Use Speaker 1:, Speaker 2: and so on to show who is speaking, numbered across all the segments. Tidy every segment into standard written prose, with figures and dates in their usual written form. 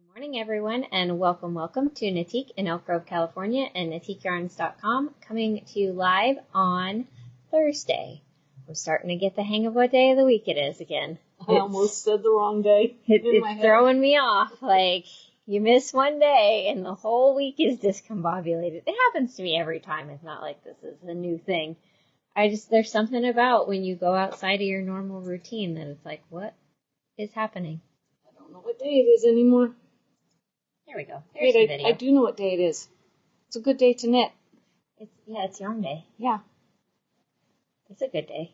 Speaker 1: Morning, everyone, and welcome to Knitique in Elk Grove, California, and KnitiqueYarns.com, coming to you live on Thursday. I'm starting to get the hang of what day of the week it is again.
Speaker 2: I almost said the wrong day.
Speaker 1: It's throwing me off. Like, you miss one day, and the whole week is discombobulated. It happens to me every time. It's not like this is a new thing. There's something about when you go outside of your normal routine that it's like, what is happening?
Speaker 2: I don't know what day it is anymore.
Speaker 1: There we go. There's the video.
Speaker 2: I do know what day it is. It's a good day to knit.
Speaker 1: It's yarn day.
Speaker 2: Yeah.
Speaker 1: It's a good day.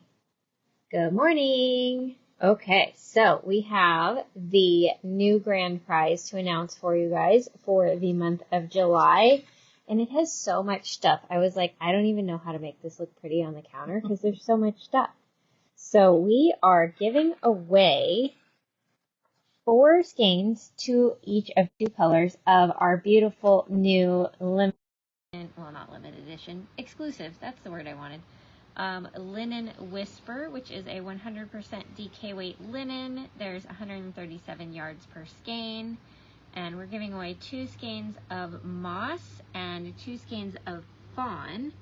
Speaker 1: Good morning. Okay, so we have the new grand prize to announce for you guys for the month of July. And it has so much stuff. I was like, I don't even know how to make this look pretty on the counter because there's so much stuff. So we are giving away 4 skeins to each of 2 colors of our beautiful new limited, well, not limited edition, exclusive, that's the word I wanted, Linen Whisper, which is a 100% DK weight linen. There's 137 yards per skein, and we're giving away 2 skeins of moss and 2 skeins of fawn,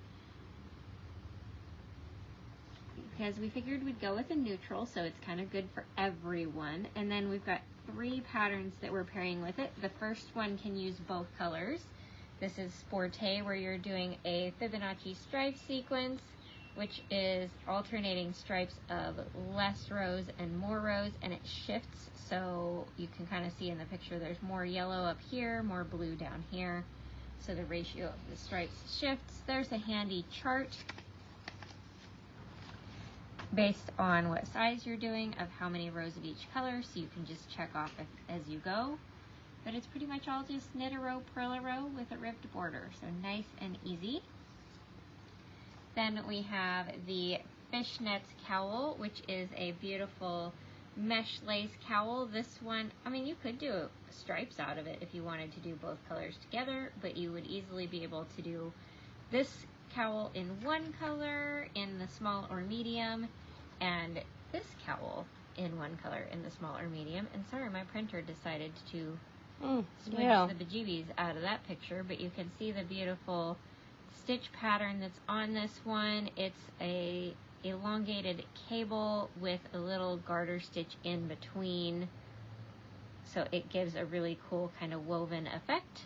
Speaker 1: because we figured we'd go with a neutral, so it's kind of good for everyone. And then we've got 3 patterns that we're pairing with it. The first one can use both colors. This is Sportay, where you're doing a Fibonacci stripe sequence, which is alternating stripes of less rows and more rows, and it shifts, so you can kind of see in the picture there's more yellow up here, more blue down here, so the ratio of the stripes shifts. There's a handy chart based on what size you're doing of how many rows of each color, so you can just check off as you go. But it's pretty much all just knit a row, purl a row with a ribbed border, so nice and easy. Then we have the Fishnets cowl, which is a beautiful mesh lace cowl. This one, I mean, you could do stripes out of it if you wanted to do both colors together, but you would easily be able to do this cowl in one color in the small or medium, and this cowl in one color in the small or medium. And sorry, my printer decided to switch the bejeebies out of that picture, but you can see the beautiful stitch pattern that's on this one. It's a elongated cable with a little garter stitch in between, so it gives a really cool kind of woven effect.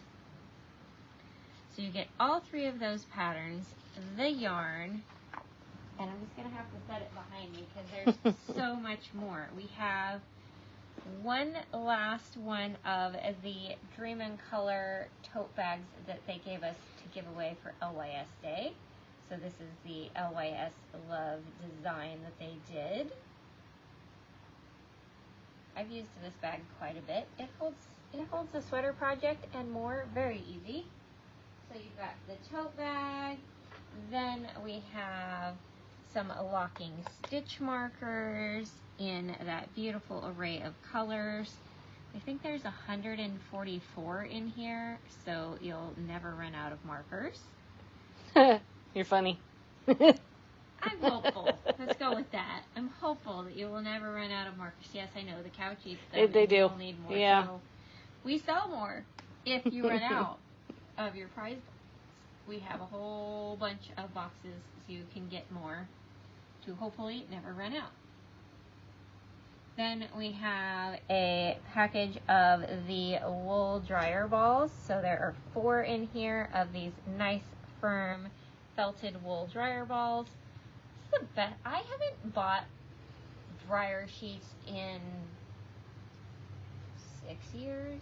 Speaker 1: So you get all 3 of those patterns, the yarn, and I'm just going to have to set it behind me because there's so much more. We have one last one of the Dream in Color tote bags that they gave us to give away for LYS Day. So this is the LYS Love design that they did. I've used this bag quite a bit. It holds the sweater project and more, very easy. So you've got the tote bag, then we have some locking stitch markers in that beautiful array of colors. I think there's 144 in here, so you'll never run out of markers.
Speaker 2: You're funny.
Speaker 1: I'm hopeful. Let's go with that. I'm hopeful that you will never run out of markers. Yes, I know, the cow eats them.
Speaker 2: They do.
Speaker 1: We'll need more.
Speaker 2: Yeah.
Speaker 1: So we sell more if you run out of your prize box. We have a whole bunch of boxes so you can get more to hopefully never run out. Then we have a package of the wool dryer balls. So there are 4 in here of these nice firm felted wool dryer balls. This is the best. I haven't bought dryer sheets in 6 years.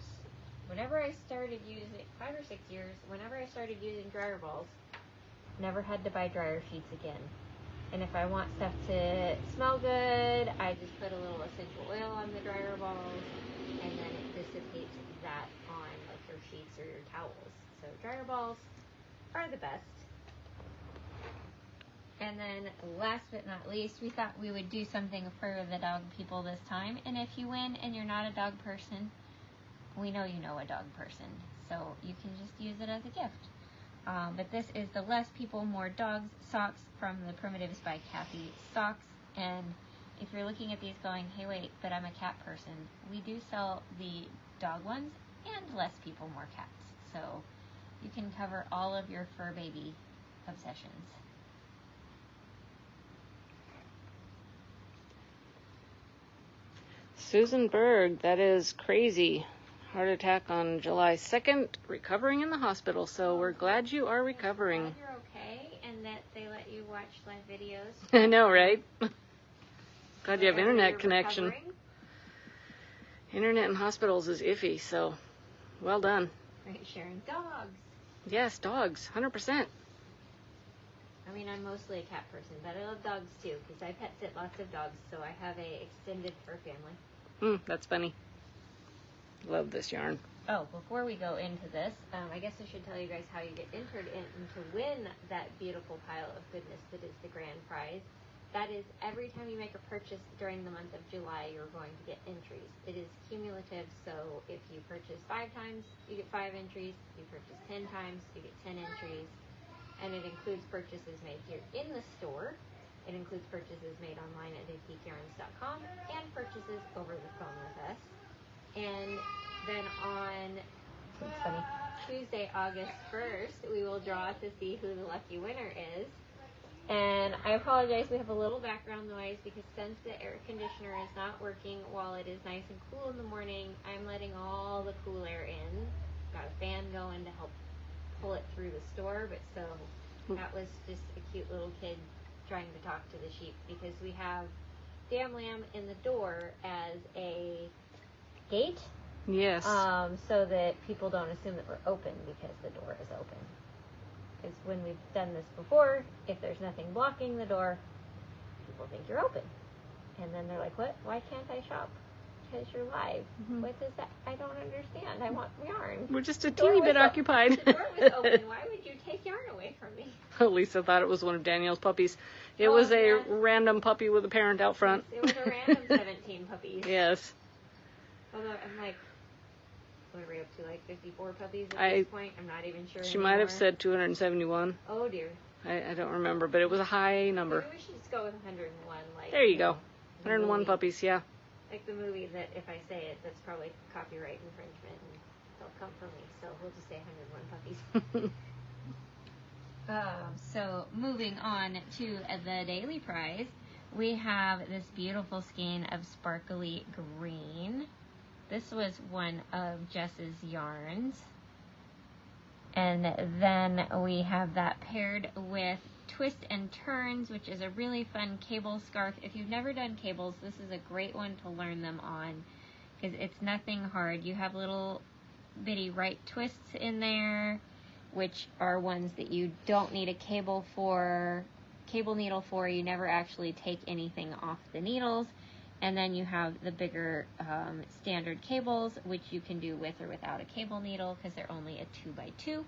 Speaker 1: Whenever I started using, 5 or 6 years, whenever I started using dryer balls, never had to buy dryer sheets again. And if I want stuff to smell good, I just put a little essential oil on the dryer balls, and then it dissipates that on like your sheets or your towels. So dryer balls are the best. And then last but not least, we thought we would do something for the dog people this time. And if you win and you're not a dog person, we know you know a dog person, so you can just use it as a gift. But this is the Less People, More Dogs socks from the Primitives by Kathy socks. And if you're looking at these going, hey wait, but I'm a cat person, we do sell the dog ones and less people, more cats. So you can cover all of your fur baby obsessions.
Speaker 2: Susan Berg, that is crazy. Heart attack on July 2nd, recovering in the hospital. So we're glad you are recovering.
Speaker 1: Glad you're okay and that they let you watch live videos.
Speaker 2: I know, right? Glad you have internet connection.
Speaker 1: Recovering.
Speaker 2: Internet in hospitals is iffy, so well done.
Speaker 1: Right, sharing dogs.
Speaker 2: Yes, dogs, 100%.
Speaker 1: I mean, I'm mostly a cat person, but I love dogs too because I pet sit lots of dogs, so I have a extended fur family.
Speaker 2: That's funny. Love this yarn.
Speaker 1: Oh, before we go into this, I guess I should tell you guys how you get entered in to win that beautiful pile of goodness that is the grand prize. That is, every time you make a purchase during the month of July, you're going to get entries. It is cumulative, so if you purchase 5 times, you get 5 entries. If you purchase 10 times, you get 10 entries. And it includes purchases made here in the store. It includes purchases made online at antiqueyarns.com and purchases over the phone with us. And then on Tuesday, August 1st, we will draw to see who the lucky winner is. And I apologize, we have a little background noise because since the air conditioner is not working while it is nice and cool in the morning, I'm letting all the cool air in. Got a fan going to help pull it through the store, but so that was just a cute little kid trying to talk to the sheep because we have Dam Lamb in the door as a gate.
Speaker 2: Yes.
Speaker 1: So that people don't assume that we're open because the door is open. Because when we've done this before, if there's nothing blocking the door, people think you're open. And then they're like, what? Why can't I shop? Because you're live.
Speaker 2: Mm-hmm.
Speaker 1: What does that? I don't understand. I want yarn.
Speaker 2: We're just a teeny bit occupied.
Speaker 1: The door was open. Why would you take yarn away from me?
Speaker 2: Lisa thought it was one of Danielle's puppies. It was a random puppy with a parent out front.
Speaker 1: It was a random 17 puppies.
Speaker 2: Yes.
Speaker 1: Although I'm like, what are we up to, like 54 puppies at this point? I'm not even sure
Speaker 2: She
Speaker 1: anymore.
Speaker 2: might have said 271.
Speaker 1: Oh dear.
Speaker 2: I don't remember, but it was a high number.
Speaker 1: Maybe we should just go with 101. Like
Speaker 2: There you go.
Speaker 1: the
Speaker 2: 101
Speaker 1: movie.
Speaker 2: puppies, yeah.
Speaker 1: Like the movie that if I say it, that's probably copyright infringement and they'll come for me. So we'll just say 101 puppies. So moving on to the daily prize, we have this beautiful skein of sparkly green. This was one of Jess's yarns. And then we have that paired with Twist and Turns, which is a really fun cable scarf. If you've never done cables, this is a great one to learn them on because it's nothing hard. You have little bitty right twists in there, which are ones that you don't need a cable needle for. You never actually take anything off the needles. And then you have the bigger standard cables, which you can do with or without a cable needle because they're only a 2x2.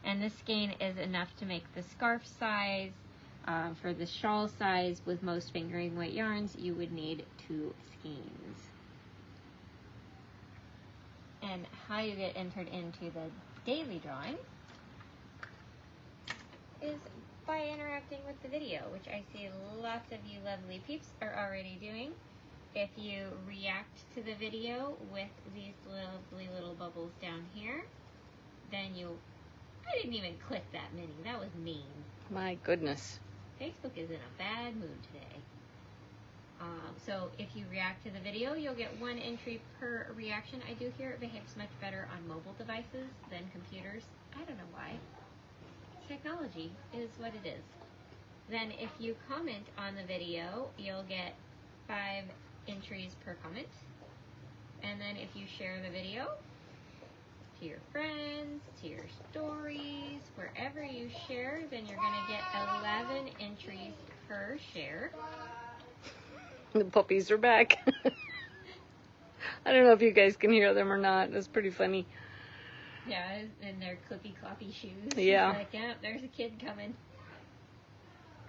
Speaker 1: And this skein is enough to make the scarf size. For the shawl size, with most fingering weight yarns, you would need 2 skeins. And how you get entered into the daily drawing is by interacting with the video, which I see lots of you lovely peeps are already doing. If you react to the video with these lovely little bubbles down here, then I didn't even click that many. That was mean.
Speaker 2: My goodness.
Speaker 1: Facebook is in a bad mood today. So if you react to the video, you'll get 1 entry per reaction. I do hear it behaves much better on mobile devices than computers. I don't know why. Technology is what it is. Then if you comment on the video, you'll get 5 entries per comment. And then if you share the video to your friends, to your stories, wherever you share, then you're going to get 11 entries per share.
Speaker 2: The puppies are back. I don't know if you guys can hear them or not. It's pretty funny.
Speaker 1: Yeah, and their clippy cloppy shoes.
Speaker 2: Yeah.
Speaker 1: Like, yeah, there's a kid coming.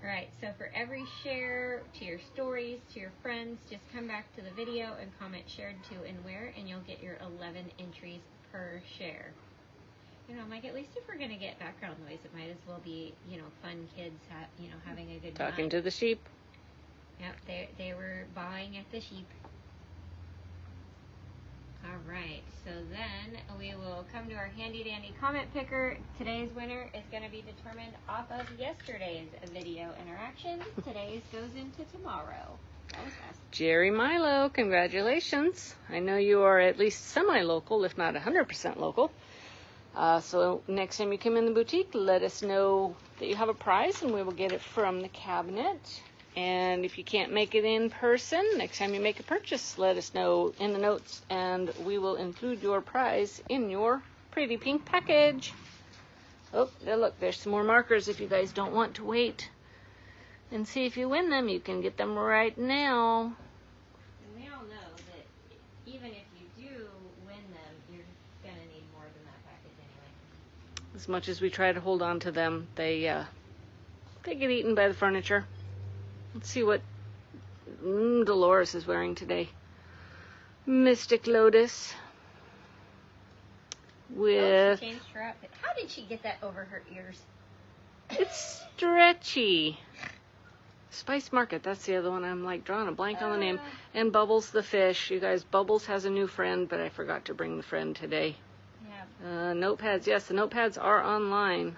Speaker 1: Alright, so for every share to your stories, to your friends, just come back to the video and comment shared to and where, and you'll get your 11 entries per share. You know, I'm like, at least if we're going to get background noise, it might as well be, fun kids, having a good time.
Speaker 2: Talking to the sheep.
Speaker 1: Yep, they were buying at the sheep. right, so then we will come to our handy dandy comment picker. Today's winner is going to be determined off of yesterday's video interactions. Today's goes into tomorrow. That was fast.
Speaker 2: Jerry Milo, congratulations. I know you are at least semi-local, if not 100% local. So next time you come in the boutique, let us know that you have a prize and we will get it from the cabinet. And if you can't make it in person, next time you make a purchase, let us know in the notes and we will include your prize in your pretty pink package. Oh, look, there's some more markers if you guys don't want to wait and see if you win them. You can get them right now.
Speaker 1: And we all know that even if you do win them, you're going to need more than that package anyway.
Speaker 2: As much as we try to hold on to them, they get eaten by the furniture. Let's see what Dolores is wearing today. Mystic Lotus with...
Speaker 1: She changed her outfit. How did she get that over her ears?
Speaker 2: It's stretchy. Spice Market, that's the other one. I'm like drawing a blank on the name. And Bubbles the fish. You guys, Bubbles has a new friend, but I forgot to bring the friend today.
Speaker 1: Yeah.
Speaker 2: Notepads, yes, the notepads are online.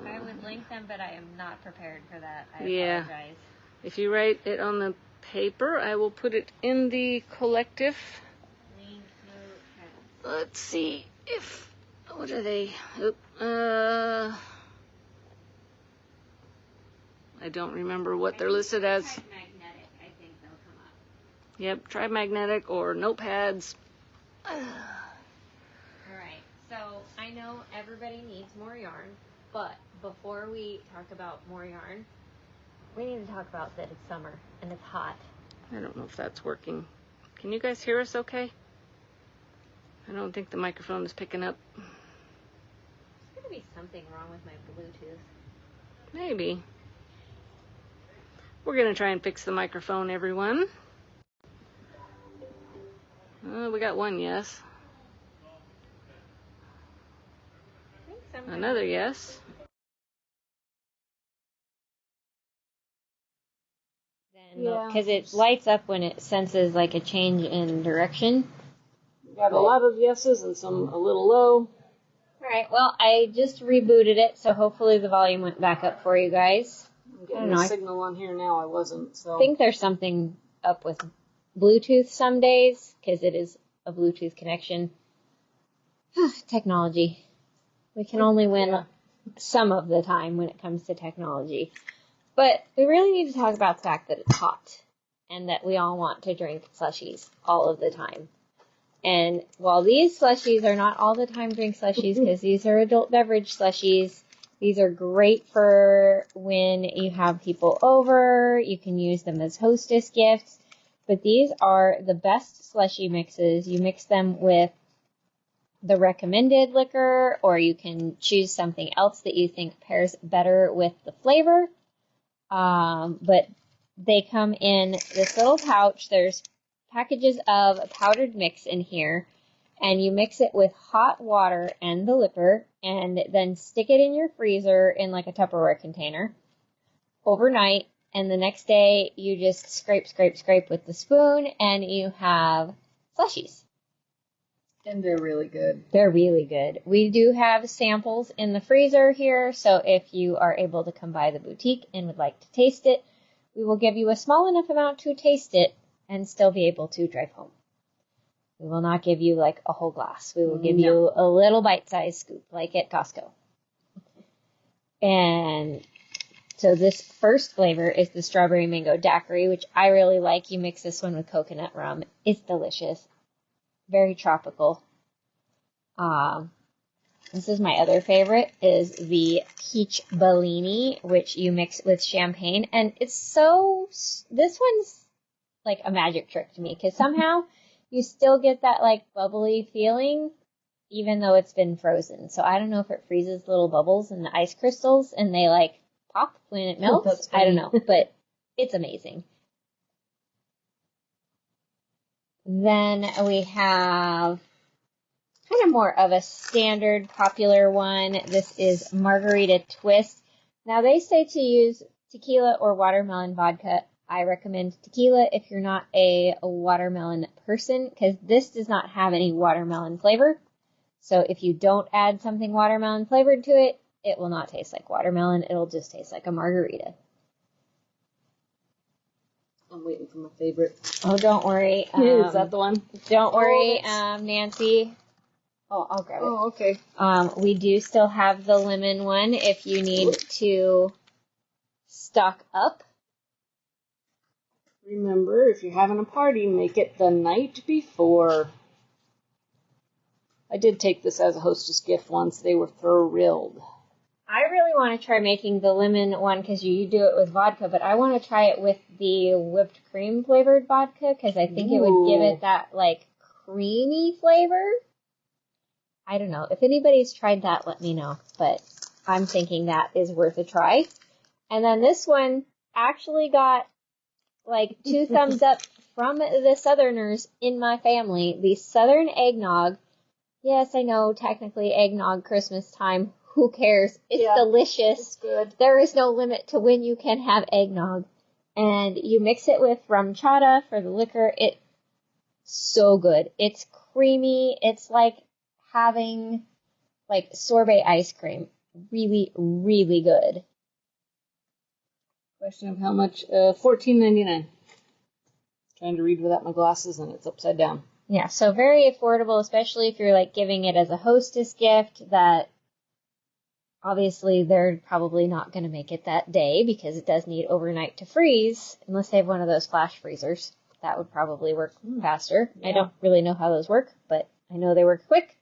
Speaker 1: I would link them, but I am not prepared for that. I apologize.
Speaker 2: If you write it on the paper, I will put it in the collective.
Speaker 1: Link notepads.
Speaker 2: Let's see if... What are they? I don't remember what they're listed as.
Speaker 1: Type magnetic, I think they'll come up.
Speaker 2: Yep, try magnetic or notepads.
Speaker 1: Alright, so I know everybody needs more yarn, but before we talk about more yarn, we need to talk about that it's summer and it's hot.
Speaker 2: I don't know if that's working. Can you guys hear us okay? I don't think the microphone is picking up.
Speaker 1: There's going to be something wrong with my Bluetooth.
Speaker 2: Maybe. We're going to try and fix the microphone, everyone. We got one yes. Another yes.
Speaker 1: Because it lights up when it senses like a change in direction.
Speaker 2: We got a lot of yeses and some a little low.
Speaker 1: Alright, well, I just rebooted it, so hopefully the volume went back up for you guys.
Speaker 2: I'm getting a signal on here now. I wasn't, so.
Speaker 1: I think there's something up with Bluetooth some days, because it is a Bluetooth connection. Technology. We can only win some of the time when it comes to technology. But we really need to talk about the fact that it's hot and that we all want to drink slushies all of the time. And while these slushies are not all the time drink slushies because these are adult beverage slushies, these are great for when you have people over. You can use them as hostess gifts. But these are the best slushie mixes. You mix them with the recommended liquor, or you can choose something else that you think pairs better with the flavor. But they come in this little pouch. There's packages of powdered mix in here, and you mix it with hot water and the liquor, and then stick it in your freezer in like a Tupperware container overnight, and the next day you just scrape with the spoon, and you have slushies.
Speaker 3: And they're really good.
Speaker 1: They're really good. We do have samples in the freezer here, so if you are able to come by the boutique and would like to taste it, we will give you a small enough amount to taste it and still be able to drive home. We will not give you like a whole glass. We will give you a little bite-sized scoop, like at Costco. And so this first flavor is the strawberry mango daiquiri, which I really like. You mix this one with coconut rum. It's delicious. Very tropical. This is my other favorite, is the peach Bellini, which you mix with champagne. And it's this one's like a magic trick to me, because somehow you still get that like bubbly feeling, even though it's been frozen. So I don't know if it freezes little bubbles in the ice crystals and they like pop when it melts. I don't know, but it's amazing. Then we have kind of more of a standard popular one. This is Margarita Twist. Now they say to use tequila or watermelon vodka. I recommend tequila if you're not a watermelon person, because this does not have any watermelon flavor. So if you don't add something watermelon flavored to it, it will not taste like watermelon. It'll just taste like a margarita.
Speaker 2: I'm waiting for my favorite.
Speaker 1: Oh, don't worry.
Speaker 2: Is that the one?
Speaker 1: Don't worry, Nancy. Oh, I'll grab it.
Speaker 2: Oh, okay.
Speaker 1: We do still have the lemon one if you need to stock up.
Speaker 2: Remember, if you're having a party, make it the night before. I did take this as a hostess gift once. They were thrilled.
Speaker 1: I really want to try making the lemon one because you do it with vodka, but I want to try it with the whipped cream flavored vodka because I think it would give it that, like, creamy flavor. I don't know. If anybody's tried that, let me know. But I'm thinking that is worth a try. And then this one actually got, like, 2 thumbs up from the Southerners in my family. The Southern eggnog. Yes, I know, technically eggnog Christmas time. Who cares? It's delicious.
Speaker 2: It's good.
Speaker 1: There is no limit to when you can have eggnog. And you mix it with rum chata for the liquor. It's so good. It's creamy. It's like having, like, sorbet ice cream. Really, really good.
Speaker 2: Question of how much? $14.99. Trying to read without my glasses and it's upside down.
Speaker 1: Yeah, so very affordable, especially if you're, like, giving it as a hostess gift that obviously they're probably not going to make it that day because it does need overnight to freeze, unless they have one of those flash freezers. That would probably work faster. Yeah. I don't really know how those work, but I know they work quick.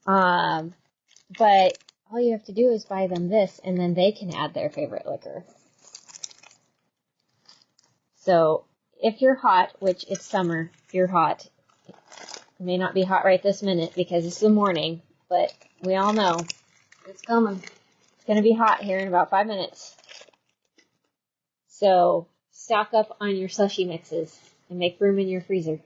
Speaker 1: But all you have to do is buy them this, and then they can add their favorite liquor. So if you're hot, which it's summer, if you're hot, it may not be hot right this minute because it's the morning, but we all know
Speaker 2: it's coming.
Speaker 1: It's going to be hot here in about 5 minutes. So stock up on your slushy mixes and make room in your freezer.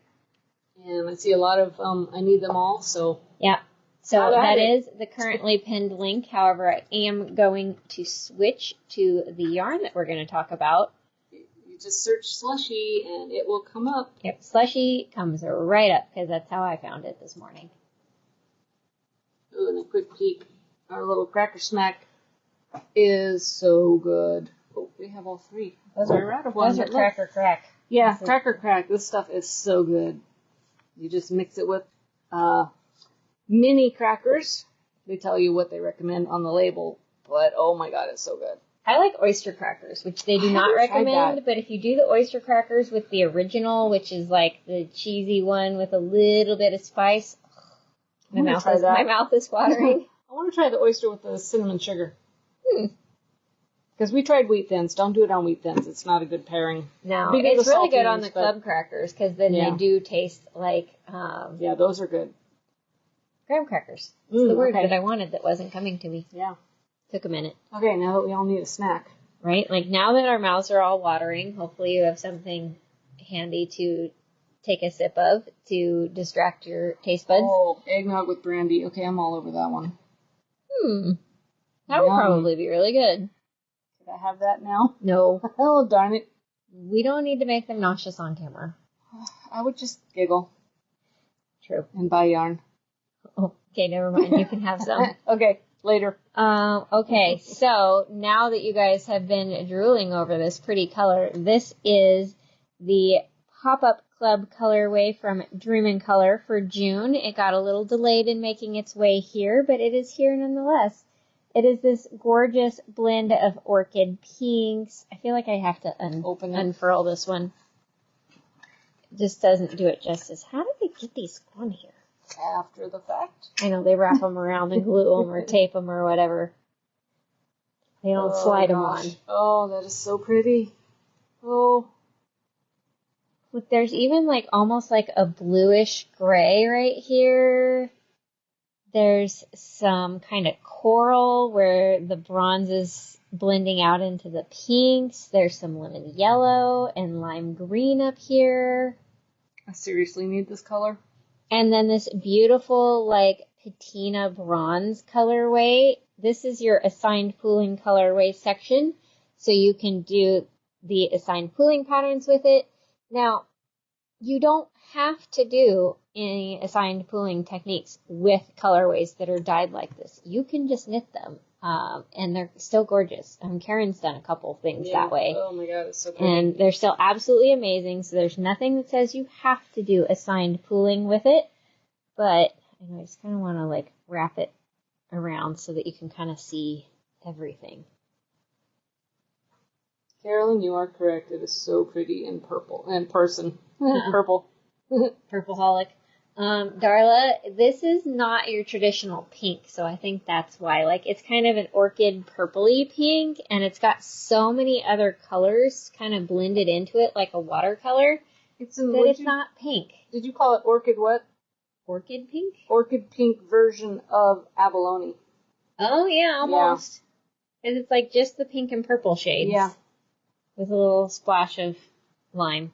Speaker 2: And I see a lot of, I need them all, so.
Speaker 1: Yeah. So that is the currently pinned link. However, I am going to switch to the yarn that we're going to talk about.
Speaker 2: You just search slushy and it will come up.
Speaker 1: Yep, slushy comes right up because that's how I found it this morning.
Speaker 2: Ooh, and a quick peek. Our little cracker smack is so good. Oh, we have all 3.
Speaker 1: Those are out of one. Those are cracker crack.
Speaker 2: Yeah, cracker crack. This stuff is so good. You just mix it with mini crackers. They tell you what they recommend on the label, but oh my god, it's so good.
Speaker 1: I like oyster crackers, which they do not recommend, but if you do the oyster crackers with the original, which is like the cheesy one with a little bit of spice, my mouth is watering.
Speaker 2: I want to try the oyster with the cinnamon sugar. Because we tried wheat thins. Don't do it on wheat thins. It's not a good pairing.
Speaker 1: No, it's really good on the club crackers because then they do taste like...
Speaker 2: yeah, those are good.
Speaker 1: Graham crackers. That's the word that I wanted that wasn't coming to me.
Speaker 2: Yeah.
Speaker 1: Took a minute.
Speaker 2: Okay, now that we all need a snack.
Speaker 1: Right? Like now that our mouths are all watering, hopefully you have something handy to take a sip of to distract your taste buds.
Speaker 2: Oh, eggnog with brandy. Okay, I'm all over that one.
Speaker 1: That would probably be really good.
Speaker 2: Could I have that now?
Speaker 1: No.
Speaker 2: Oh, darn it.
Speaker 1: We don't need to make them nauseous on camera.
Speaker 2: I would just giggle.
Speaker 1: True.
Speaker 2: And buy yarn.
Speaker 1: Oh, okay, never mind. You can have some.
Speaker 2: Okay, later.
Speaker 1: Okay, so now that you guys have been drooling over this pretty color, this is the Pop-Up Club colorway from Dream & Color for June. It got a little delayed in making its way here, but it is here nonetheless. It is this gorgeous blend of orchid pinks. I feel like I have to unfurl this one. It just doesn't do it justice. How did they get these on here?
Speaker 2: After the fact.
Speaker 1: I know, they wrap them around and glue them or tape them or whatever. They don't slide them on.
Speaker 2: Oh, that is so pretty. Oh.
Speaker 1: Look, there's even like almost like a bluish gray right here. There's some kind of coral where the bronze is blending out into the pinks. There's some lemon yellow and lime green up here.
Speaker 2: I seriously need this color.
Speaker 1: And then this beautiful like patina bronze colorway. This is your assigned pooling colorway section. So you can do the assigned pooling patterns with it. Now, you don't have to do any assigned pooling techniques with colorways that are dyed like this. You can just knit them, and they're still gorgeous. Karen's done a couple things that way.
Speaker 2: Oh my god, it's so pretty.
Speaker 1: And they're still absolutely amazing, so there's nothing that says you have to do assigned pooling with it, but I just kind of want to like wrap it around so that you can kind of see everything.
Speaker 2: Carolyn, you are correct. It is so pretty in purple, in person. Purple.
Speaker 1: Purpleholic. Darla, this is not your traditional pink, so I think that's why. Like, it's kind of an orchid purpley pink, and it's got so many other colors kind of blended into it like a watercolor it's not pink.
Speaker 2: Did you call it orchid what?
Speaker 1: Orchid pink?
Speaker 2: Orchid pink version of abalone.
Speaker 1: Oh, yeah, almost. Because it's like just the pink and purple shades.
Speaker 2: Yeah.
Speaker 1: With a little splash of lime.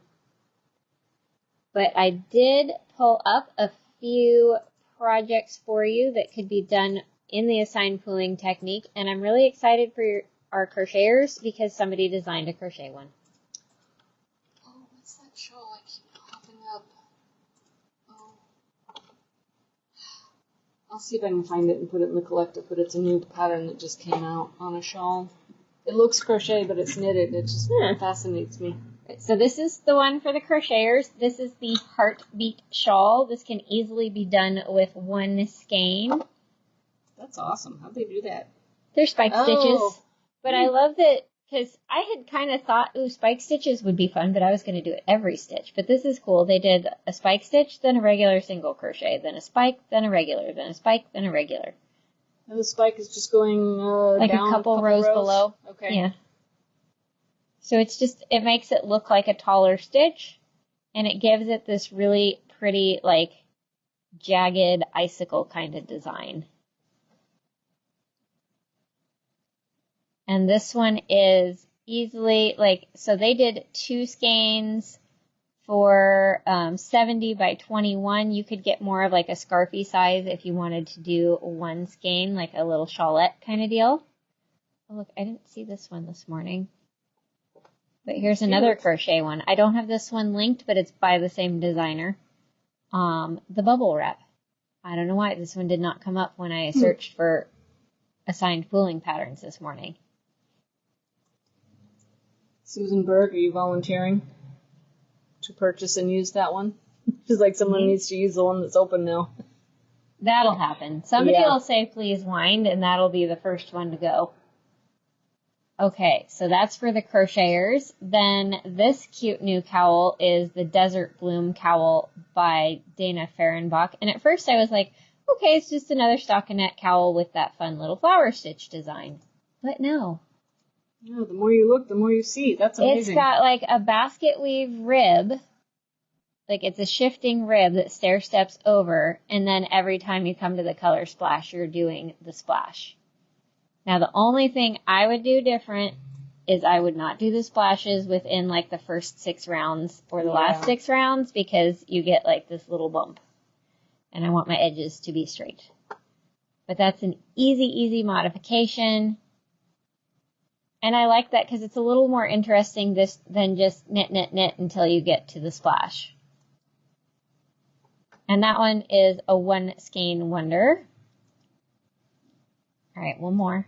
Speaker 1: But I did pull up a few projects for you that could be done in the assigned pooling technique, and I'm really excited for our crocheters because somebody designed a crochet one.
Speaker 2: Oh, what's that shawl I keep popping up? Oh. I'll see if I can find it and put it in the collective, but it's a new pattern that just came out on a shawl. It looks crochet, but it's knitted. It just fascinates me.
Speaker 1: So this is the one for the crocheters. This is the Heartbeat shawl. This can easily be done with one skein.
Speaker 2: That's awesome. How'd they do that?
Speaker 1: They're spike stitches. But I love that because I had kind of thought, ooh, spike stitches would be fun, but I was going to do it every stitch. But this is cool. They did a spike stitch, then a regular single crochet, then a spike, then a regular, then a spike, then a regular.
Speaker 2: And the spike is just going
Speaker 1: like
Speaker 2: down
Speaker 1: a couple rows below.
Speaker 2: Okay.
Speaker 1: Yeah. So it's just, it makes it look like a taller stitch, and it gives it this really pretty, like, jagged icicle kind of design. And this one is easily, like, so they did 2 skeins for 70 by 21. You could get more of like a scarfy size if you wanted to do 1 skein, like a little shawlette kind of deal. Oh, look, I didn't see this one this morning. But here's another crochet one. I don't have this one linked, but it's by the same designer. The bubble wrap. I don't know why this one did not come up when I searched for assigned pooling patterns this morning.
Speaker 2: Susan Berg, are you volunteering to purchase and use that one? She's like, someone needs to use the one that's open now.
Speaker 1: That'll happen. Somebody will say, please wind, and that'll be the first one to go. Okay, so that's for the crocheters. Then this cute new cowl is the Desert Bloom Cowl by Dana Fehrenbach. And at first I was like, okay, it's just another stockinette cowl with that fun little flower stitch design. But no.
Speaker 2: No, the more you look, the more you see. That's amazing.
Speaker 1: It's got like a basket weave rib. Like it's a shifting rib that stair steps over. And then every time you come to the color splash, you're doing the splash. Now, the only thing I would do different is I would not do the splashes within, like, the first 6 rounds or the last 6 rounds because you get, like, this little bump. And I want my edges to be straight. But that's an easy modification. And I like that because it's a little more interesting than just knit until you get to the splash. And that one is a 1 skein wonder. All right, one more.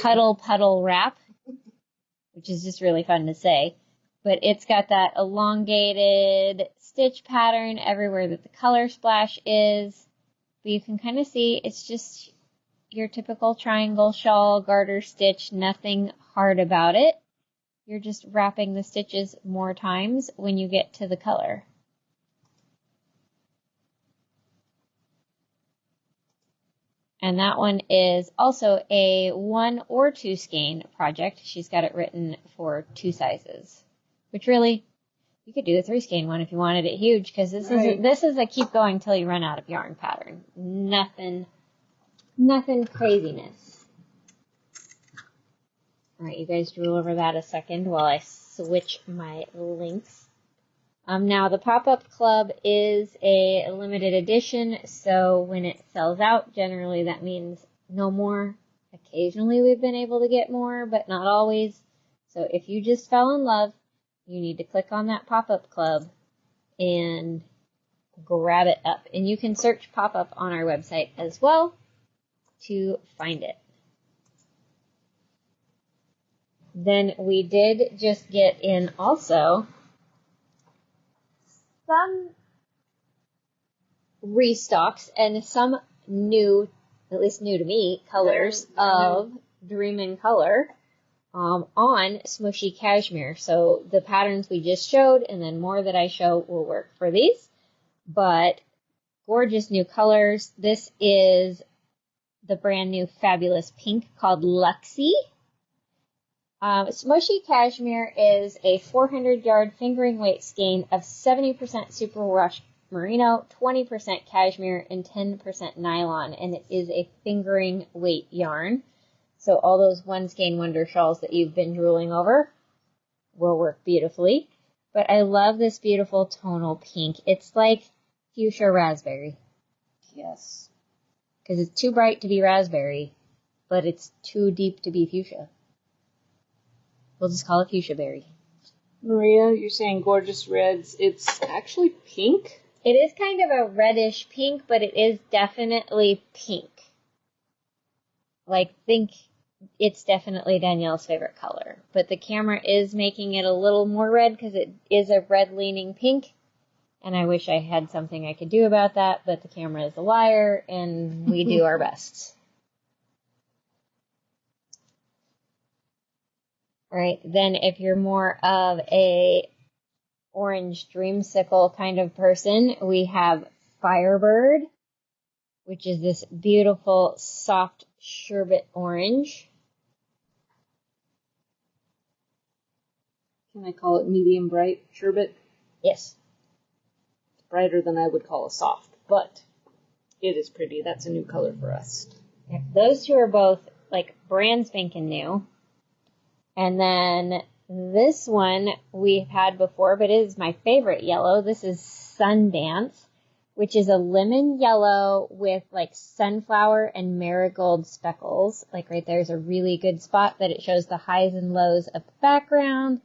Speaker 1: Cuddle Puddle Wrap, which is just really fun to say. But it's got that elongated stitch pattern everywhere that the color splash is. But you can kind of see it's just your typical triangle shawl, garter stitch, nothing hard about it. You're just wrapping the stitches more times when you get to the color. And that one is also a 1 or 2 skein project. She's got it written for 2 sizes, which really, you could do a 3 skein one if you wanted it huge, because this is a keep going till you run out of yarn pattern. Nothing craziness. All right, you guys drool over that a second while I switch my links. Now, the Pop-Up Club is a limited edition, so when it sells out, generally that means no more. Occasionally we've been able to get more, but not always. So if you just fell in love, you need to click on that pop-up club and grab it up. And you can search pop-up on our website as well to find it. Then we did just get in also some restocks and some new, at least new to me, colors of Dream in Color on Smooshy Cashmere. So the patterns we just showed and then more that I show will work for these. But gorgeous new colors. This is the brand new fabulous pink called Luxie. Smooshy Cashmere is a 400-yard fingering weight skein of 70% superwash merino, 20% cashmere, and 10% nylon, and it is a fingering weight yarn. So all those one skein wonder shawls that you've been drooling over will work beautifully. But I love this beautiful tonal pink. It's like fuchsia raspberry.
Speaker 2: Yes.
Speaker 1: Because it's too bright to be raspberry, but it's too deep to be fuchsia. We'll just call it fuchsia berry.
Speaker 2: Maria, you're saying gorgeous reds. It's actually pink.
Speaker 1: It is kind of a reddish pink, but it is definitely pink. Like, think it's definitely Danielle's favorite color. But the camera is making it a little more red because it is a red-leaning pink. And I wish I had something I could do about that, but the camera is a liar, and we do our best. All right, then if you're more of a orange dreamsicle kind of person, we have Firebird, which is this beautiful soft sherbet orange.
Speaker 2: Can I call it medium bright sherbet?
Speaker 1: Yes.
Speaker 2: It's brighter than I would call a soft, but it is pretty. That's a new color for us.
Speaker 1: Yeah, those two are both like brand spanking new. And then this one we've had before, but it is my favorite yellow. This is Sundance, which is a lemon yellow with like sunflower and marigold speckles. Like right there is a really good spot that it shows the highs and lows of the background,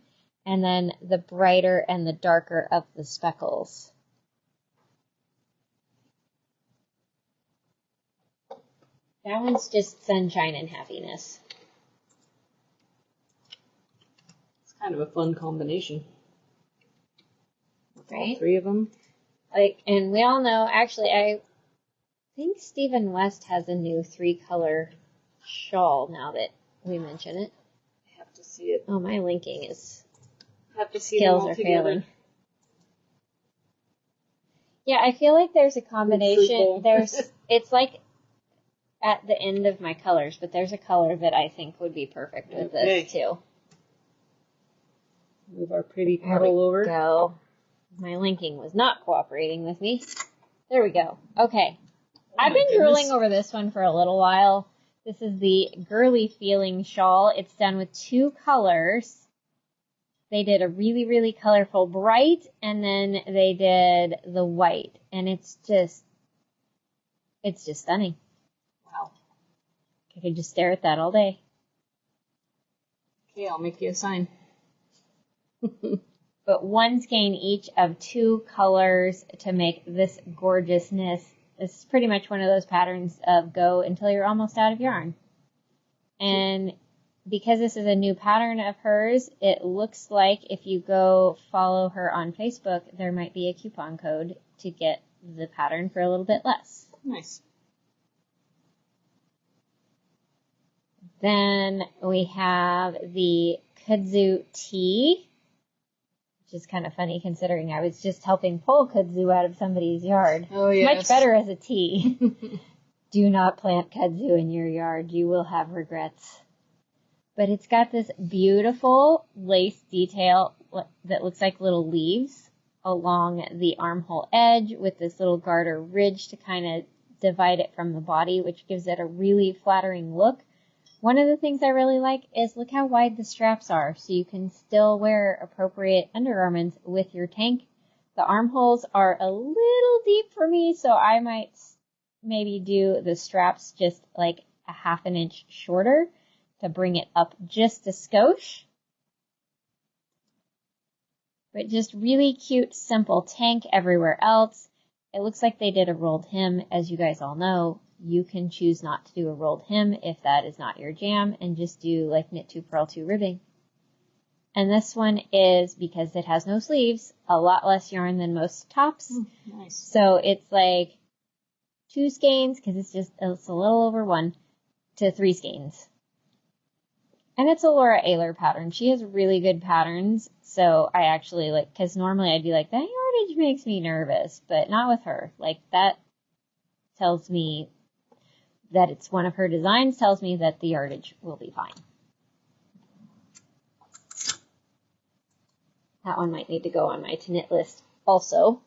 Speaker 1: and then the brighter and the darker of the speckles. That one's just sunshine and happiness.
Speaker 2: Kind of a fun combination.
Speaker 1: Right?
Speaker 2: All three of them.
Speaker 1: Like, and we all know, actually, I think Stephen West has a new 3-color shawl now that we mention it.
Speaker 2: I have to see it.
Speaker 1: Oh, my linking is,
Speaker 2: Have to see
Speaker 1: skills
Speaker 2: them all
Speaker 1: are
Speaker 2: together.
Speaker 1: failing. Yeah, I feel like there's a combination. It's like at the end of my colors, but there's a color that I think would be perfect with this too.
Speaker 2: Move our pretty petal over.
Speaker 1: Go. My linking was not cooperating with me. There we go. Okay. I've been drooling over this one for a little while. This is the Girly Feeling shawl. It's done with 2 colors. They did a really, really colorful bright, and then they did the white. And it's just stunning.
Speaker 2: Wow.
Speaker 1: I could just stare at that all day.
Speaker 2: Okay, I'll make you a sign.
Speaker 1: But 1 skein each of 2 colors to make this gorgeousness. This is pretty much one of those patterns of go until you're almost out of yarn. And because this is a new pattern of hers, it looks like if you go follow her on Facebook, there might be a coupon code to get the pattern for a little bit less.
Speaker 2: Nice.
Speaker 1: Then we have the kudzu tee, which is kind of funny considering I was just helping pull kudzu out of somebody's yard.
Speaker 2: Oh,
Speaker 1: yes.
Speaker 2: yes.
Speaker 1: Much better as a tea. Do not plant kudzu in your yard. You will have regrets. But it's got this beautiful lace detail that looks like little leaves along the armhole edge with this little garter ridge to kind of divide it from the body, which gives it a really flattering look. One of the things I really like is look how wide the straps are, so you can still wear appropriate undergarments with your tank. The armholes are a little deep for me, so I might maybe do the straps just like a 1/2 inch shorter to bring it up just a skosh. But just really cute, simple tank everywhere else. It looks like they did a rolled hem. As you guys all know, you can choose not to do a rolled hem if that is not your jam, and just do like knit 2, purl 2 ribbing. And this one is, because it has no sleeves, a lot less yarn than most tops.
Speaker 2: Nice.
Speaker 1: So it's like 2 skeins, because it's a little over 1, to 3 skeins. And it's a Laura Ayler pattern. She has really good patterns. So I actually like, because normally I'd be like, that yardage makes me nervous, but not with her. Like, that tells me that it's one of her designs, tells me that the yardage will be fine. That one might need to go on my to knit list also.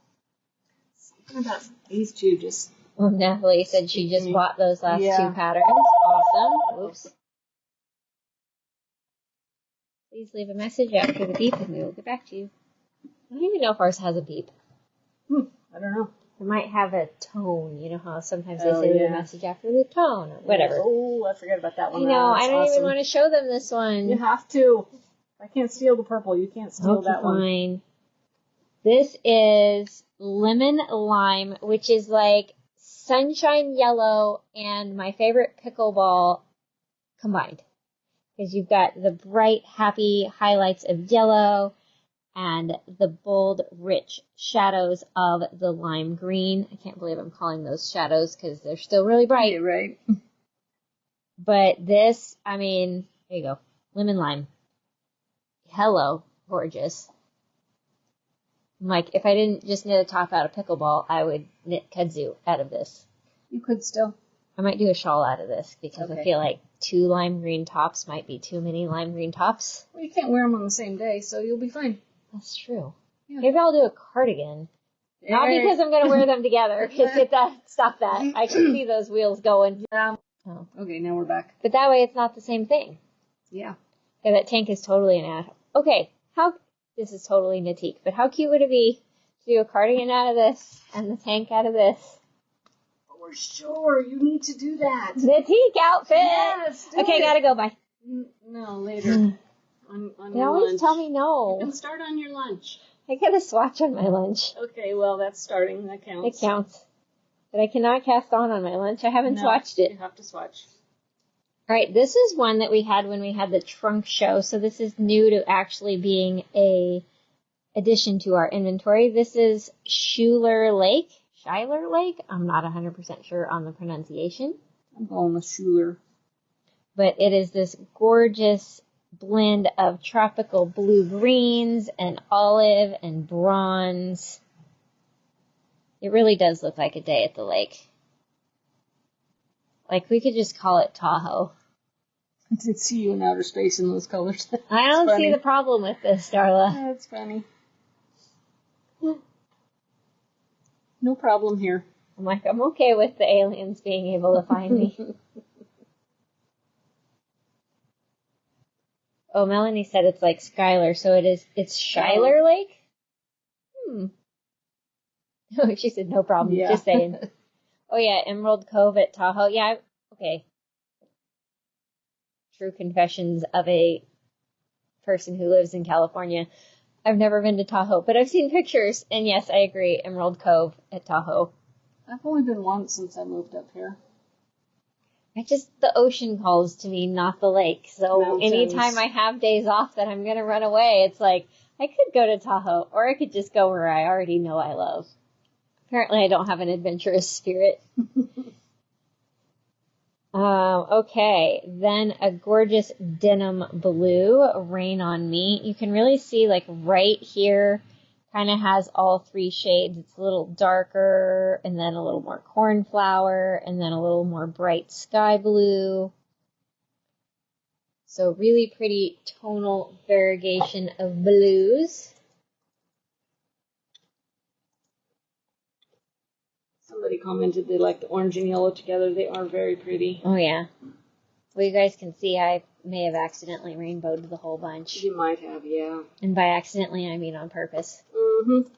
Speaker 2: Something about these two just...
Speaker 1: Well, Natalie said she just bought those last 2 patterns. Awesome. Oops. Please leave a message after the beep and we will get back to you. I don't even know if ours has a beep.
Speaker 2: I don't know.
Speaker 1: It might have a tone. You know how sometimes they say leave a message after the tone or whatever.
Speaker 2: Oh, I forgot about that one.
Speaker 1: I know.
Speaker 2: That's
Speaker 1: I don't
Speaker 2: awesome.
Speaker 1: even want to show them this one.
Speaker 2: You have to. I can't steal the purple. You can't steal that one.
Speaker 1: Fine. This is lemon lime, which is like sunshine yellow and my favorite pickleball combined. Because you've got the bright, happy highlights of yellow and the bold, rich shadows of the lime green. I can't believe I'm calling those shadows because they're still really bright.
Speaker 2: Yeah, right.
Speaker 1: But this, I mean, there you go. Lemon lime. Hello, gorgeous. Like, if I didn't just knit a top out of pickleball, I would knit kudzu out of this.
Speaker 2: You could still.
Speaker 1: I might do a shawl out of this because
Speaker 2: Okay.
Speaker 1: I feel like 2 lime green tops might be too many lime green tops.
Speaker 2: Well, you can't wear them on the same day, so you'll be fine.
Speaker 1: That's true.
Speaker 2: Yeah.
Speaker 1: Maybe I'll do a cardigan. Not because I'm going to wear them together. Stop that. I can see those wheels going.
Speaker 2: Yeah.
Speaker 1: Oh.
Speaker 2: Okay, now we're back.
Speaker 1: But that way it's not the same thing.
Speaker 2: Yeah.
Speaker 1: Yeah, that tank is totally an ad. Okay, this is totally Knitique, but how cute would it be to do a cardigan out of this and the tank out of this?
Speaker 2: For sure, you need to do that.
Speaker 1: Knitique outfit!
Speaker 2: Yes, do
Speaker 1: okay,
Speaker 2: it.
Speaker 1: gotta go, bye.
Speaker 2: No, later. on
Speaker 1: They
Speaker 2: your
Speaker 1: always
Speaker 2: lunch.
Speaker 1: tell me
Speaker 2: You
Speaker 1: no.
Speaker 2: can start on your lunch.
Speaker 1: I get a swatch on my lunch.
Speaker 2: Okay, well, that's starting. That counts.
Speaker 1: It counts. But I cannot cast on my lunch. I haven't swatched it.
Speaker 2: You have to swatch.
Speaker 1: All right, this is one that we had when we had the trunk show, so this is new to actually being a addition to our inventory. This is Schuyler Lake. I'm not 100% sure on the pronunciation.
Speaker 2: I'm going with Schuyler.
Speaker 1: But it is this gorgeous blend of tropical blue greens and olive and bronze. It really does look like a day at the lake. Like, we could just call it Tahoe.
Speaker 2: I did see you in outer space in those colors.
Speaker 1: I don't see the problem with this, Darla.
Speaker 2: That's funny. No problem here.
Speaker 1: I'm like, I'm okay with the aliens being able to find me. Oh, Melanie said it's like Skylar, so it's Schuyler Lake? Oh, she said no problem,
Speaker 2: Yeah.
Speaker 1: just saying. Oh yeah, Emerald Cove at Tahoe. Yeah, okay. True confessions of a person who lives in California. I've never been to Tahoe, but I've seen pictures, and yes, I agree, Emerald Cove at Tahoe.
Speaker 2: I've only been once since I moved up here.
Speaker 1: The ocean calls to me, not the lake. So
Speaker 2: Mountains.
Speaker 1: anytime I have days off that I'm going to run away, it's like, I could go to Tahoe, or I could just go where I already know I love. Apparently I don't have an adventurous spirit. Okay, then a gorgeous denim blue, Rain on Me. You can really see, like, right here, kind of has all 3 shades. It's a little darker, and then a little more cornflower, and then a little more bright sky blue. So really pretty tonal variegation of blues.
Speaker 2: Somebody commented they like the orange and yellow together. They are very pretty.
Speaker 1: Oh, yeah. Well, you guys can see I may have accidentally rainbowed the whole bunch.
Speaker 2: You might have, yeah.
Speaker 1: And by accidentally, I mean on purpose.
Speaker 2: Mm-hmm.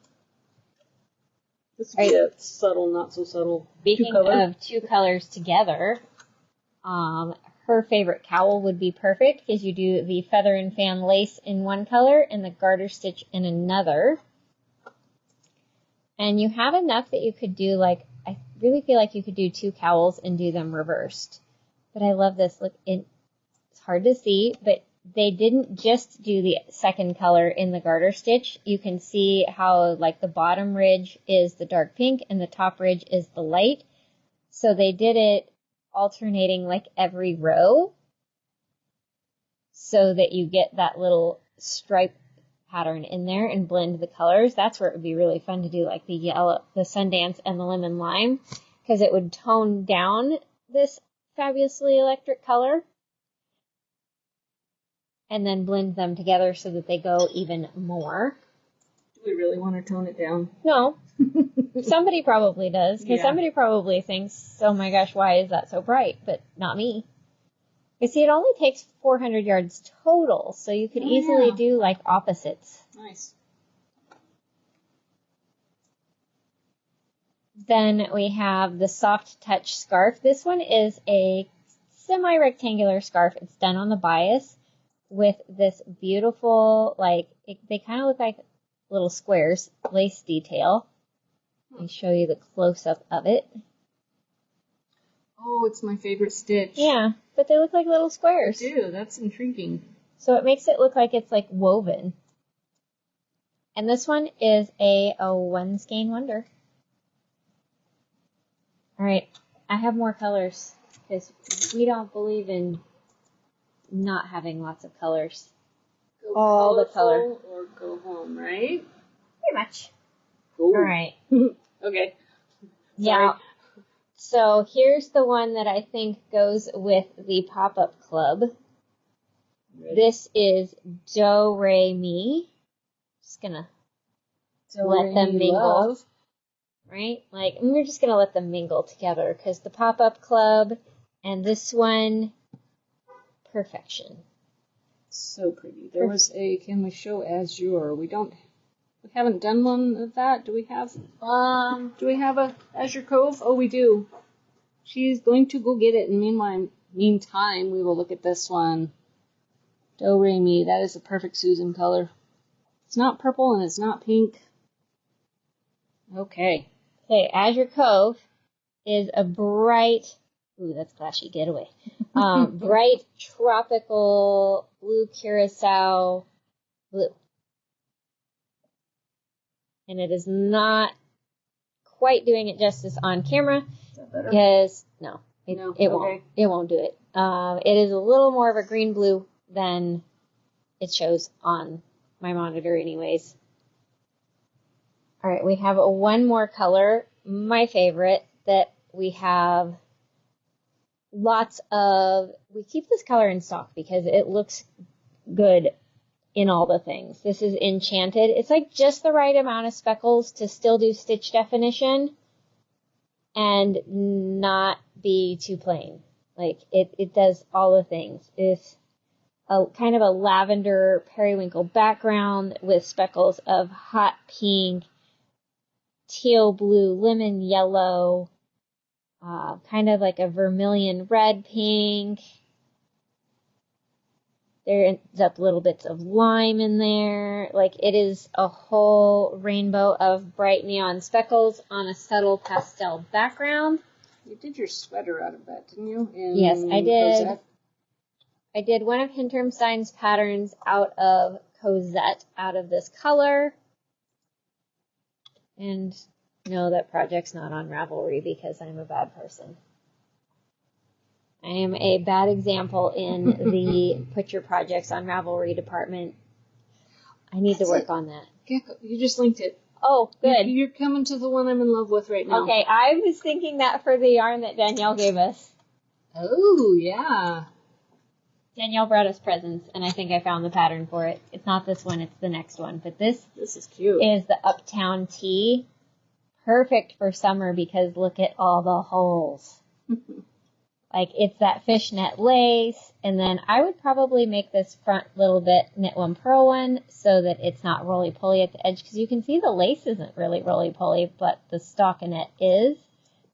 Speaker 2: This would be a subtle, not so subtle.
Speaker 1: Speaking of 2 colors together, her favorite cowl would be perfect because you do the feather and fan lace in one color and the garter stitch in another. And you have enough that you could do, like, I really feel like you could do 2 cowls and do them reversed. But I love this. Look, it's hard to see, but they didn't just do the second color in the garter stitch. You can see how, like, the bottom ridge is the dark pink and the top ridge is the light. So they did it alternating, like, every row so that you get that little stripe pattern in there and blend the colors. That's where it would be really fun to do, like the yellow, the Sundance and the lemon lime, because it would tone down this fabulously electric color and then blend them together so that they go even more.
Speaker 2: Do we really want to tone it down?
Speaker 1: No. Somebody probably does, because somebody probably thinks, oh my gosh, why is that so bright? But not me. You see, it only takes 400 yards total, so you could easily do, like, opposites.
Speaker 2: Nice.
Speaker 1: Then we have the Soft Touch scarf. This one is a semi-rectangular scarf. It's done on the bias with this beautiful, like, they kind of look like little squares, lace detail. Let me show you the close-up of it.
Speaker 2: Oh, it's my favorite stitch.
Speaker 1: Yeah, but they look like little squares.
Speaker 2: They do. That's intriguing.
Speaker 1: So it makes it look like it's, like, woven. And this one is a one skein wonder. All right, I have more colors because we don't believe in not having lots of colors.
Speaker 2: Go
Speaker 1: all the color.
Speaker 2: Or go home, right?
Speaker 1: Pretty much.
Speaker 2: Cool.
Speaker 1: All right.
Speaker 2: Okay.
Speaker 1: Yeah. So here's the one that I think goes with the pop-up club.
Speaker 2: Ready?
Speaker 1: This is Do Re Mi. Just gonna let them mingle.
Speaker 2: Love.
Speaker 1: Right? Like, we're just gonna let them mingle together because the pop-up club and this one, perfection.
Speaker 2: So pretty. There was a, can we show Azure? We haven't done one of that. Do we have a Azure Cove? Oh, we do. She's going to go get it. And meantime, we will look at this one. Do Re Mi. That is a perfect Susan color. It's not purple and it's not pink. Okay.
Speaker 1: Okay, Azure Cove is a bright, ooh, that's flashy, get away. Bright tropical blue curacao blue. And it is not quite doing it justice on camera because it won't do it. It is a little more of a green blue than it shows on my monitor anyways. All right, we have one more color, my favorite, that we have lots of. We keep this color in stock because it looks good in all the things. This is Enchanted. It's like just the right amount of speckles to still do stitch definition and not be too plain. Like, it does all the things. It's a kind of a lavender periwinkle background with speckles of hot pink, teal blue, lemon yellow, kind of like a vermilion red pink. There ends up little bits of lime in there. Like, it is a whole rainbow of bright neon speckles on a subtle pastel background.
Speaker 2: You did your sweater out of that, didn't you?
Speaker 1: Yes, I did. Cosette? I did one of Hinterstein's patterns out of Cosette, out of this color. And no, that project's not on Ravelry because I'm a bad person. I am a bad example in the put your projects on Ravelry department. I need to work on that.
Speaker 2: Gecko, you just linked it.
Speaker 1: Oh, good.
Speaker 2: You're coming to the one I'm in love with right now.
Speaker 1: Okay, I was thinking that for the yarn that Danielle gave us.
Speaker 2: Oh, yeah.
Speaker 1: Danielle brought us presents, and I think I found the pattern for it. It's not this one, it's the next one. But this
Speaker 2: is cute.
Speaker 1: Is the Uptown Tee. Perfect for summer because look at all the holes. Like, it's that fishnet lace, and then I would probably make this front little bit knit one purl one so that it's not roly-poly at the edge, because you can see the lace isn't really roly-poly, but the stockinette is.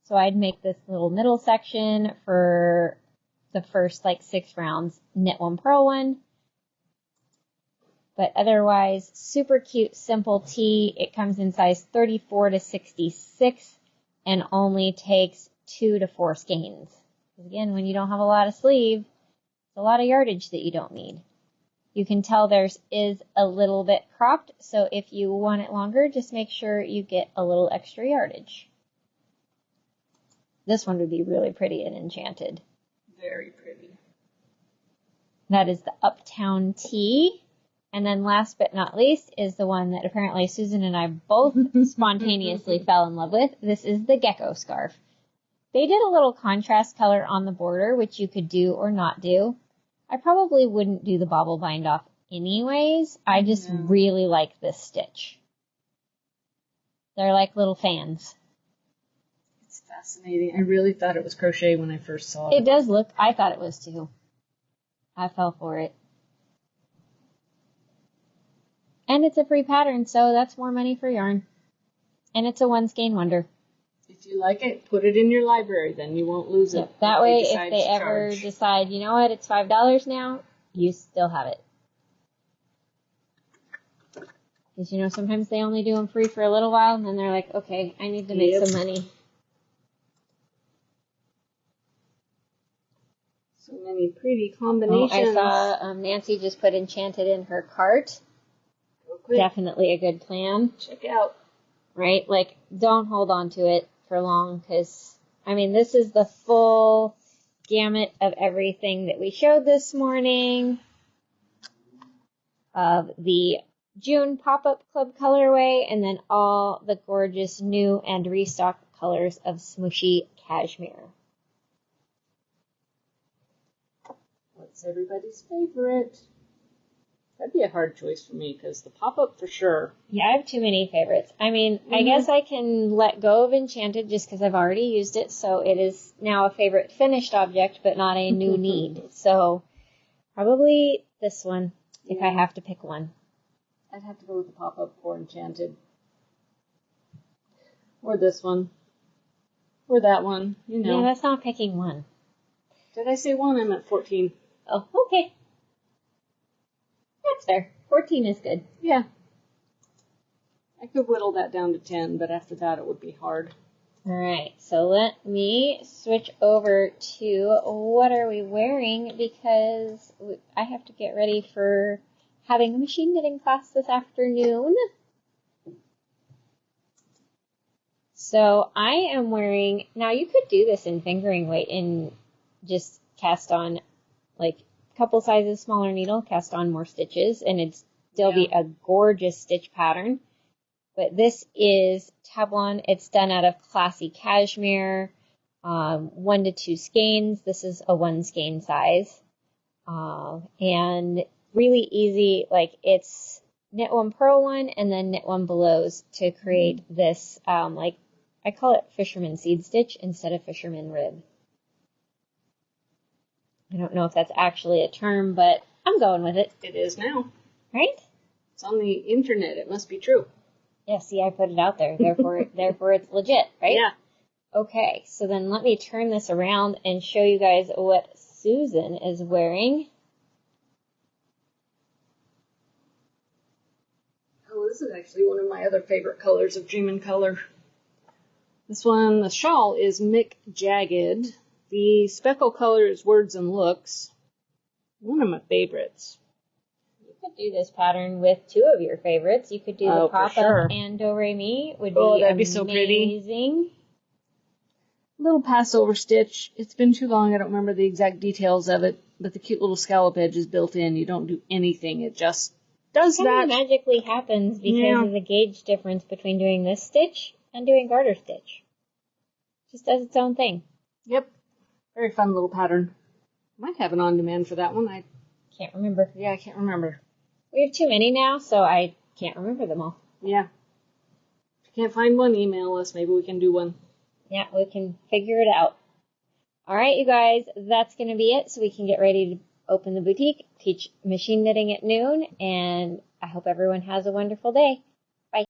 Speaker 1: So I'd make this little middle section for the first like 6 rounds, knit 1, purl 1. But otherwise, super cute, simple tee. It comes in size 34 to 66 and only takes 2 to 4 skeins. Because again, when you don't have a lot of sleeve, it's a lot of yardage that you don't need. You can tell theirs is a little bit cropped, so if you want it longer, just make sure you get a little extra yardage. This one would be really pretty and enchanted.
Speaker 2: Very pretty.
Speaker 1: That is the Uptown Tee. And then last but not least is the one that apparently Susan and I both spontaneously fell in love with. This is the Gecko Scarf. They did a little contrast color on the border, which you could do or not do. I probably wouldn't do the bobble bind off anyways. I just really like this stitch. They're like little fans.
Speaker 2: It's fascinating. I really thought it was crochet when I first saw it.
Speaker 1: It does look, I thought it was too. I fell for it. And it's a free pattern, so that's more money for yarn. And it's a 1 skein wonder.
Speaker 2: If you like it, put it in your library, then you won't lose it.
Speaker 1: That way, if they ever decide, you know what, it's $5 now, you still have it. Because, you know, sometimes they only do them free for a little while, and then they're like, okay, I need to make some money.
Speaker 2: So many pretty combinations.
Speaker 1: Oh, I saw Nancy just put enchanted in her cart. Definitely a good plan.
Speaker 2: Check out.
Speaker 1: Right? Like, don't hold on to it for long, because, I mean, this is the full gamut of everything that we showed this morning. Of the June Pop-Up Club colorway, and then all the gorgeous new and restocked colors of Smooshy Cashmere.
Speaker 2: What's everybody's favorite? That'd be a hard choice for me, because the pop-up for sure.
Speaker 1: Yeah, I have too many favorites. I mean, I guess I can let go of Enchanted just because I've already used it, so it is now a favorite finished object, but not a new need. So, probably this one, if I have to pick one.
Speaker 2: I'd have to go with the pop-up or Enchanted. Or this one. Or that one, you know.
Speaker 1: Yeah, that's not picking one.
Speaker 2: Did I say one? I'm at 14.
Speaker 1: Oh, okay. That's fair. 14 is good.
Speaker 2: Yeah. I could whittle that down to 10, but after that it would be hard.
Speaker 1: Alright, so let me switch over to what are we wearing, because I have to get ready for having a machine knitting class this afternoon. So I am wearing, now you could do this in fingering weight and just cast on like couple sizes smaller needle, cast on more stitches, and it'd still be a gorgeous stitch pattern. But this is Tablon. It's done out of classy cashmere, 1 to 2 skeins. This is a 1 skein size. And really easy, like it's knit 1, purl 1, and then knit 1 belows to create this, like I call it fisherman seed stitch instead of fisherman rib. I don't know if that's actually a term, but I'm going with it.
Speaker 2: It is now.
Speaker 1: Right?
Speaker 2: It's on the internet. It must be true.
Speaker 1: Yeah, see, I put it out there. Therefore it's legit, right?
Speaker 2: Yeah.
Speaker 1: Okay, so then let me turn this around and show you guys what Susan is wearing.
Speaker 2: Oh, this is actually one of my other favorite colors of Dream in Color. This one, the shawl is Mick Jagged. The speckle color is Words and Looks. One of my favorites.
Speaker 1: You could do this pattern with 2 of your favorites. You could do the pop-up and Do Re Mi. Would be
Speaker 2: that'd be so pretty.
Speaker 1: Amazing.
Speaker 2: Little Passover stitch. It's been too long. I don't remember the exact details of it, but the cute little scallop edge is built in. You don't do anything. It just does that.
Speaker 1: It magically happens because of the gauge difference between doing this stitch and doing garter stitch. Just does its own thing.
Speaker 2: Yep. Very fun little pattern. Might have an on-demand for that one. I
Speaker 1: can't remember.
Speaker 2: Yeah, I can't remember.
Speaker 1: We have too many now, so I can't remember them all.
Speaker 2: Yeah. If you can't find one, email us. Maybe we can do one.
Speaker 1: Yeah, we can figure it out. All right, you guys, that's going to be it. So we can get ready to open the boutique, teach machine knitting at noon, and I hope everyone has a wonderful day.